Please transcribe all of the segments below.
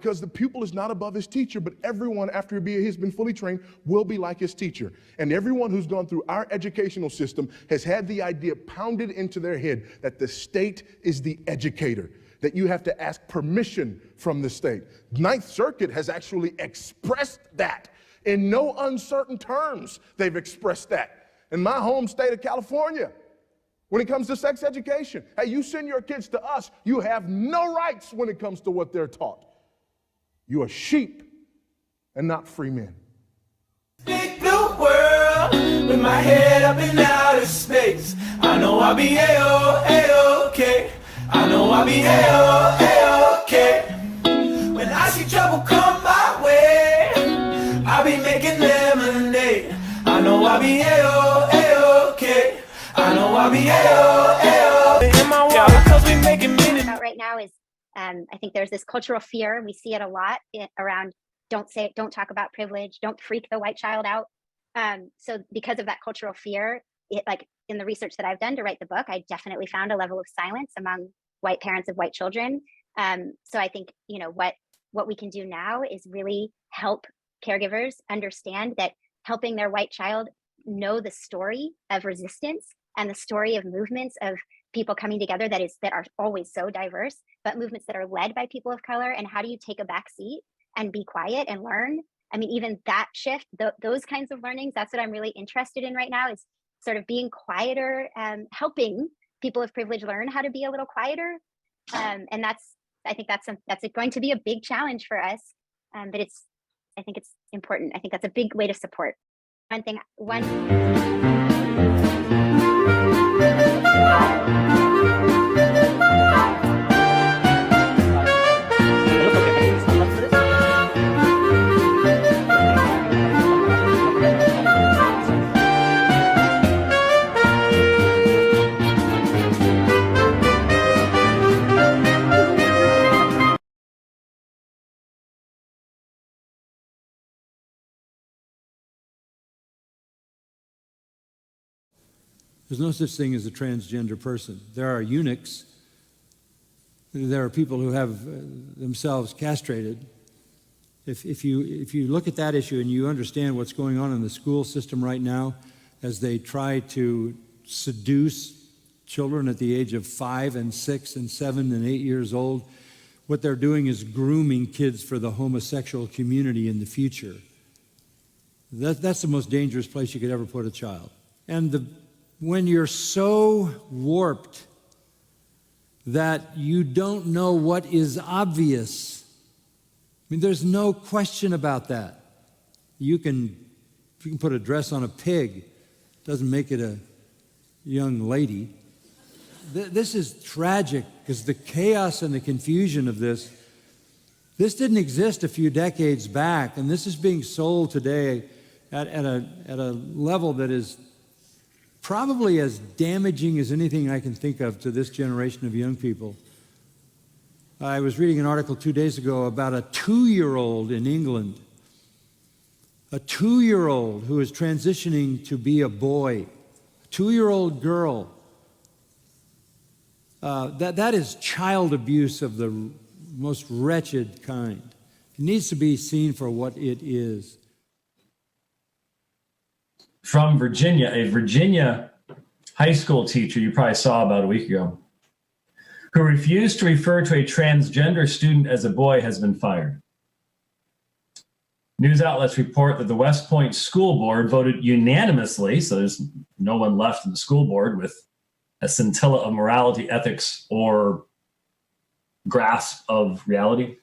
Because the pupil is not above his teacher, but everyone after he's been fully trained will be like his teacher. And everyone who's gone through our educational system has had the idea pounded into their head that the state is the educator, that you have to ask permission from the state. Ninth Circuit has actually expressed that. In no uncertain terms, they've expressed that. In my home state of California, when it comes to sex education, hey, you send your kids to us, you have no rights when it comes to what they're taught. You are sheep and not free men. Big blue world with my head up in outer space. I know I'll be A-O-A-OK. I know I'll be A-O-A-OK. When I see trouble come my way, I'll be making lemonade. I know I'll be A-O-A-OK. I know I'll be A-O-A-OK. In my water, 'cause we making minutes. Right now is I think there's this cultural fear. We see it a lot around don't talk about privilege, don't freak the white child out. So because of that cultural fear, like in the research that I've done to write the book, I definitely found a level of silence among white parents of white children. So I think, what we can do now is really help caregivers understand that helping their white child know the story of resistance and the story of movements of people coming together that are always so diverse, but movements that are led by people of color. And how do you take a back seat and be quiet and learn? I mean, even that shift, those kinds of learnings, that's what I'm really interested in right now, is sort of being quieter, helping people of privilege learn how to be a little quieter. And I think that's going to be a big challenge for us. But I think it's important. I think that's a big way to support. There's no such thing as a transgender person. There are eunuchs. There are people who have themselves castrated. If you look at that issue and you understand what's going on in the school system right now as they try to seduce children at the age of 5 and 6 and 7 and 8 years old, what they're doing is grooming kids for the homosexual community in the future. That's the most dangerous place you could ever put a child. And when you're so warped that you don't know what is obvious, I mean, there's no question about that. You can put a dress on a pig, doesn't make it a young lady. This is tragic, because the chaos and the confusion of this didn't exist a few decades back, and this is being sold today at a level that is probably as damaging as anything I can think of to this generation of young people. I was reading an article 2 days ago about a 2-year-old in England, a 2-year-old who is transitioning to be a boy, a 2-year-old girl. That is child abuse of the most wretched kind. It needs to be seen for what it is. From Virginia, a Virginia high school teacher you probably saw about a week ago, who refused to refer to a transgender student as a boy, has been fired. News outlets report that the West Point School Board voted unanimously, so there's no one left in the school board with a scintilla of morality, ethics, or grasp of reality.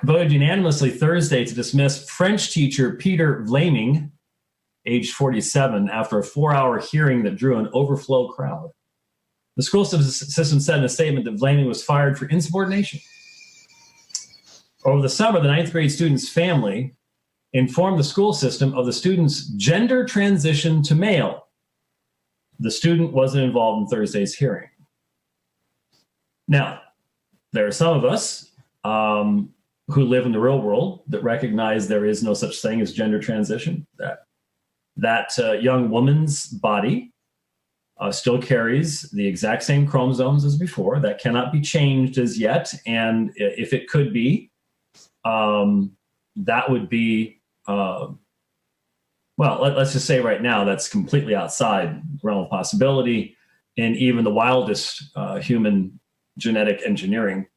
Voted unanimously Thursday to dismiss French teacher Peter Vlaming, aged 47, after a 4-hour hearing that drew an overflow crowd. The school system said in a statement that Vlaming was fired for insubordination. Over the summer, the 9th grade student's family informed the school system of the student's gender transition to male. The student wasn't involved in Thursday's hearing. Now, there are some of us who live in the real world that recognize there is no such thing as gender transition, that young woman's body still carries the exact same chromosomes as before. That cannot be changed as yet. And if it could be, that would be, well, let's just say right now that's completely outside the realm of possibility in even the wildest human genetic engineering.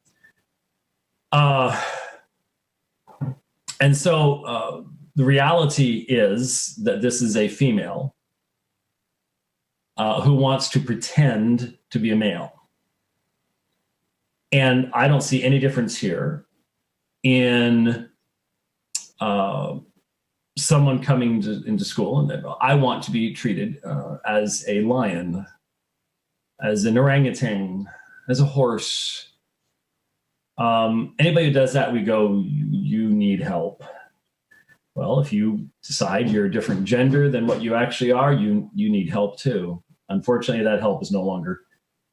And so the reality is that this is a female who wants to pretend to be a male. And I don't see any difference here in someone coming into school and then, I want to be treated as a lion, as an orangutan, as a horse. Anybody who does that, we go, you need help. Well, if you decide you're a different gender than what you actually are, you need help too. Unfortunately, that help is no longer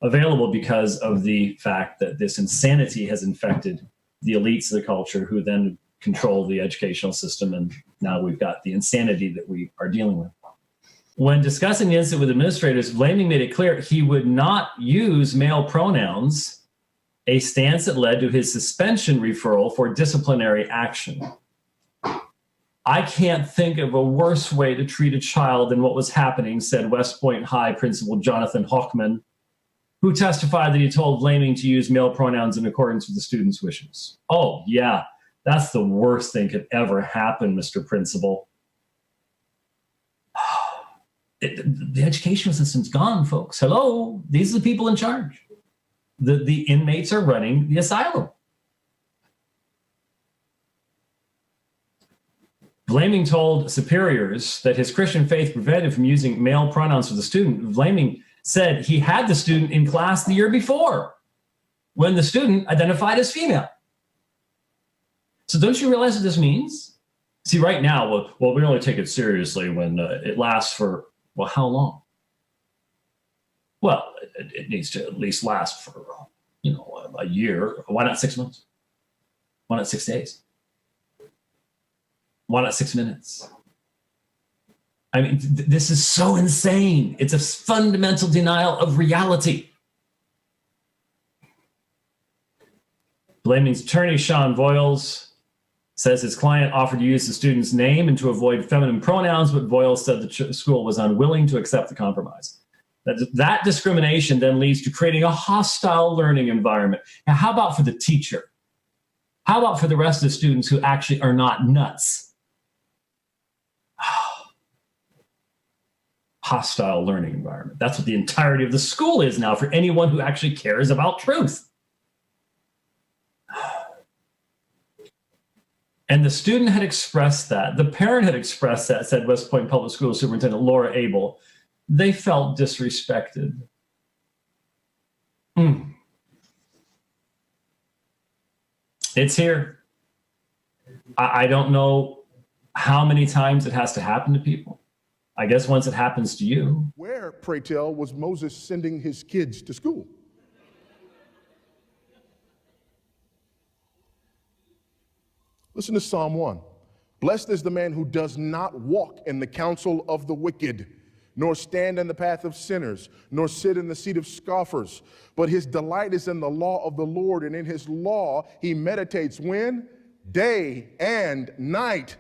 available because of the fact that this insanity has infected the elites of the culture who then control the educational system. And now we've got the insanity that we are dealing with. When discussing the incident with administrators, Blaming made it clear he would not use male pronouns, a stance that led to his suspension referral for disciplinary action. I can't think of a worse way to treat a child than what was happening, said West Point High Principal Jonathan Hochman, who testified that he told Blaming to use male pronouns in accordance with the student's wishes. Oh, yeah, that's the worst thing could ever happen, Mr. Principal. The educational system's gone, folks. Hello, these are the people in charge. The inmates are running the asylum. Blaming told superiors that his Christian faith prevented from using male pronouns for the student. Blaming said he had the student in class the year before when the student identified as female. So don't you realize what this means? See, right now, well, we only take it seriously when it lasts for, well, how long? Well, it needs to at least last for, a year. Why not 6 months? Why not 6 days? Why not 6 minutes? I mean, this is so insane. It's a fundamental denial of reality. Blaming's attorney, Sean Voiles, says his client offered to use the student's name and to avoid feminine pronouns, but Voiles said the school was unwilling to accept the compromise. That discrimination then leads to creating a hostile learning environment. Now, how about for the teacher? How about for the rest of the students who actually are not nuts? Hostile learning environment. That's what the entirety of the school is now for anyone who actually cares about truth. And the student had expressed that. The parent had expressed that, said West Point Public School Superintendent Laura Abel. They felt disrespected. It's here. I don't know how many times it has to happen to people. I guess once it happens to you. Where, pray tell, was Moses sending his kids to school? Listen to Psalm 1. Blessed is the man who does not walk in the counsel of the wicked, nor stand in the path of sinners, nor sit in the seat of scoffers. But his delight is in the law of the Lord, and in his law he meditates when? Day and night.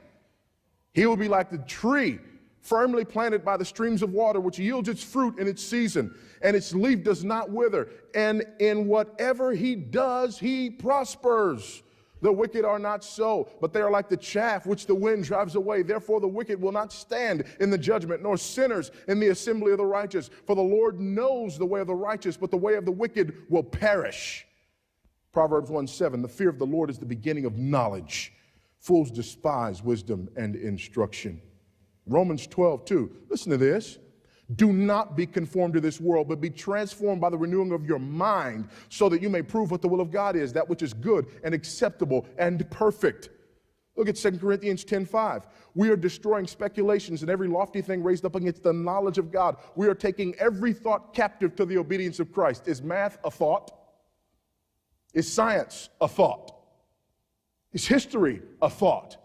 He will be like the tree firmly planted by the streams of water, which yields its fruit in its season, and its leaf does not wither. And in whatever he does, he prospers. The wicked are not so, but they are like the chaff which the wind drives away. Therefore the wicked will not stand in the judgment, nor sinners in the assembly of the righteous. For the Lord knows the way of the righteous, but the way of the wicked will perish. Proverbs 1:7, the fear of the Lord is the beginning of knowledge. Fools despise wisdom and instruction. Romans 12:2, listen to this. Do not be conformed to this world, but be transformed by the renewing of your mind, so that you may prove what the will of God is, that which is good and acceptable and perfect. Look at 2 Corinthians 10:5. We are destroying speculations and every lofty thing raised up against the knowledge of God. We are taking every thought captive to the obedience of Christ. Is math a thought? Is science a thought? Is history a thought?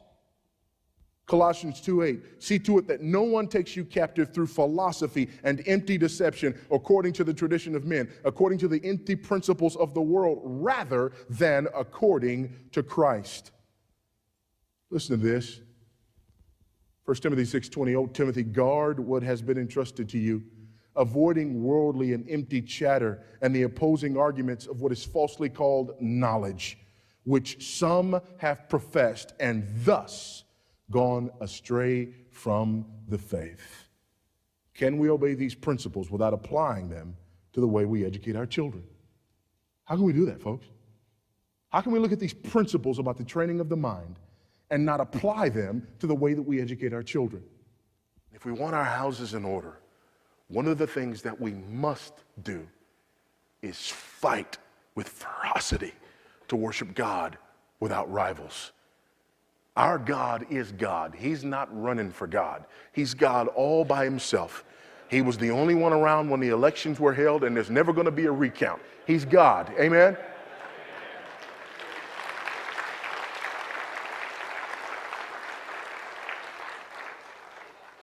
Colossians 2:8, see to it that no one takes you captive through philosophy and empty deception, according to the tradition of men, according to the empty principles of the world, rather than according to Christ. Listen to this. 1 Timothy 6:20, O Timothy, guard what has been entrusted to you, avoiding worldly and empty chatter and the opposing arguments of what is falsely called knowledge, which some have professed and thus gone astray from the faith. Can we obey these principles without applying them to the way we educate our children? How can we do that, folks? How can we look at these principles about the training of the mind and not apply them to the way that we educate our children? If we want our houses in order, one of the things that we must do is fight with ferocity to worship God without rivals. Our God is God. He's not running for God. He's God all by himself. He was the only one around when the elections were held, and there's never going to be a recount. He's God. Amen?